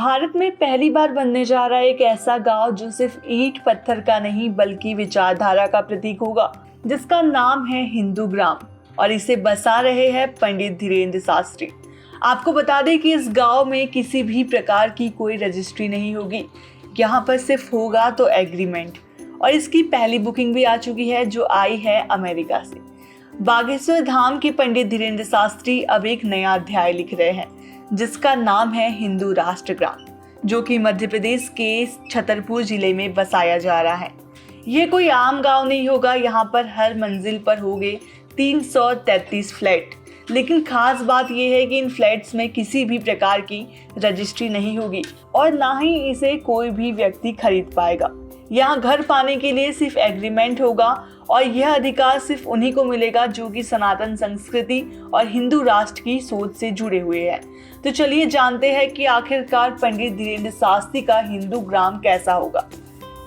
भारत में पहली बार बनने जा रहा है एक ऐसा गांव जो सिर्फ ईंट पत्थर का नहीं बल्कि विचारधारा का प्रतीक होगा, जिसका नाम है हिंदू ग्राम और इसे बसा रहे हैं पंडित धीरेन्द्र शास्त्री। आपको बता दें कि इस गांव में किसी भी प्रकार की कोई रजिस्ट्री नहीं होगी। यहाँ पर सिर्फ होगा तो एग्रीमेंट, और इसकी पहली बुकिंग भी आ चुकी है जो आई है अमेरिका से। बागेश्वर धाम के पंडित धीरेन्द्र शास्त्री अब एक नया अध्याय लिख रहे हैं जिसका नाम है हिंदू राष्ट्र ग्राम, जो कि मध्य प्रदेश के छतरपुर जिले में बसाया जा रहा है। ये कोई आम गांव नहीं होगा। यहाँ पर हर मंजिल पर होंगे 333 फ्लैट, लेकिन खास बात यह है कि इन फ्लैट्स में किसी भी प्रकार की रजिस्ट्री नहीं होगी और ना ही इसे कोई भी व्यक्ति खरीद पाएगा। यहाँ घर पाने के लिए सिर्फ एग्रीमेंट होगा और यह अधिकार सिर्फ उन्हीं को मिलेगा जो कि सनातन संस्कृति और हिंदू राष्ट्र की सोच से जुड़े हुए हैं। तो चलिए जानते हैं कि आखिरकार पंडित धीरेन्द्र शास्त्री का हिंदू ग्राम कैसा होगा।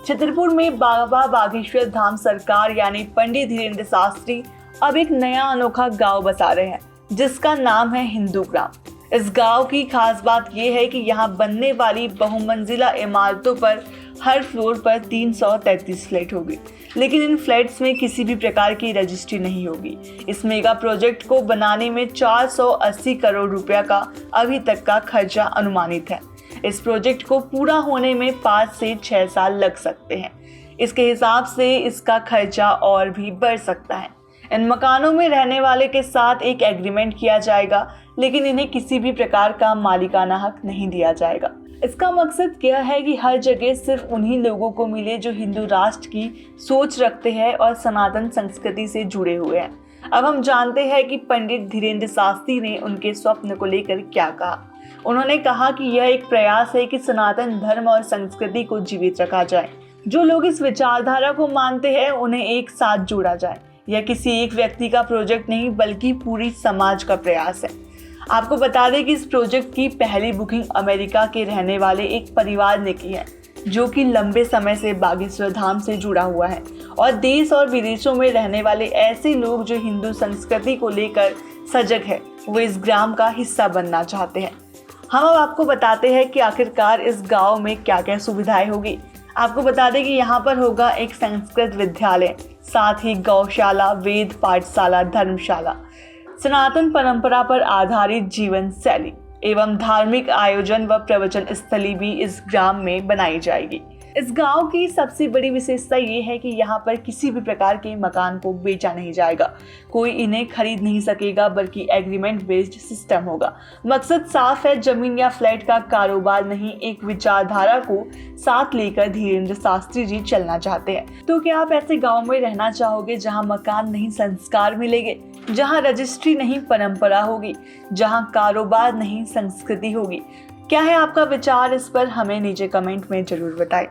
छतरपुर में बाबा बागेश्वर धाम सरकार यानी पंडित धीरेन्द्र शास्त्री अब एक नया अनोखा गांव बसा रहे हैं जिसका नाम है हिंदू ग्राम। इस गांव की खास बात यह है कि यहाँ बनने वाली बहुमंजिला इमारतों पर हर फ्लोर पर 333 फ्लैट होगी, लेकिन इन फ्लैट्स में किसी भी प्रकार की रजिस्ट्री नहीं होगी। इस मेगा प्रोजेक्ट को बनाने में 480 करोड़ रुपया का अभी तक का खर्चा अनुमानित है। इस प्रोजेक्ट को पूरा होने में 5 से 6 साल लग सकते हैं। इसके हिसाब से इसका खर्चा और भी बढ़ सकता है। इन मकानों में रहने वाले के साथ एक एग्रीमेंट किया जाएगा, लेकिन इन्हें किसी भी प्रकार का मालिकाना हक नहीं दिया जाएगा। इसका मकसद क्या है कि हर जगह सिर्फ उन्हीं लोगों को मिले जो हिंदू राष्ट्र की सोच रखते हैं और सनातन संस्कृति से जुड़े हुए हैं। अब हम जानते हैं कि पंडित धीरेन्द्र शास्त्री ने उनके स्वप्न को लेकर क्या कहा। उन्होंने कहा कि यह एक प्रयास है कि सनातन धर्म और संस्कृति को जीवित रखा जाए। जो लोग इस विचारधारा को मानते हैं उन्हें एक साथ जोड़ा जाए। यह किसी एक व्यक्ति का प्रोजेक्ट नहीं बल्कि पूरी समाज का प्रयास है। आपको बता दें कि इस प्रोजेक्ट की पहली बुकिंग अमेरिका के रहने वाले एक परिवार ने की है जो कि लंबे समय से बागेश्वर धाम से जुड़ा हुआ है और देश और विदेशों में रहने वाले ऐसे लोग जो हिंदू संस्कृति को लेकर सजग है वो इस ग्राम का हिस्सा बनना चाहते हैं। हम अब आपको बताते हैं कि आखिरकार इस गांव में क्या क्या सुविधाएं होगी। आपको बता दें कि यहाँ पर होगा एक संस्कृत विद्यालय, साथ ही गौशाला, वेद पाठशाला, धर्मशाला, सनातन परंपरा पर आधारित जीवन शैली एवं धार्मिक आयोजन व प्रवचन स्थली भी इस ग्राम में बनाई जाएगी। इस गांव की सबसे बड़ी विशेषता ये है कि यहाँ पर किसी भी प्रकार के मकान को बेचा नहीं जाएगा। कोई इन्हें खरीद नहीं सकेगा बल्कि एग्रीमेंट बेस्ड सिस्टम होगा। मकसद साफ है, जमीन या फ्लैट का कारोबार नहीं, एक विचारधारा को साथ लेकर धीरेन्द्र शास्त्री जी चलना चाहते हैं। तो क्या आप ऐसे गाँव में रहना चाहोगे जहाँ मकान नहीं संस्कार मिलेंगे, जहाँ रजिस्ट्री नहीं परंपरा होगी, जहाँ कारोबार नहीं संस्कृति होगी? क्या है आपका विचार इस पर? हमें नीचे कमेंट में जरूर बताएं।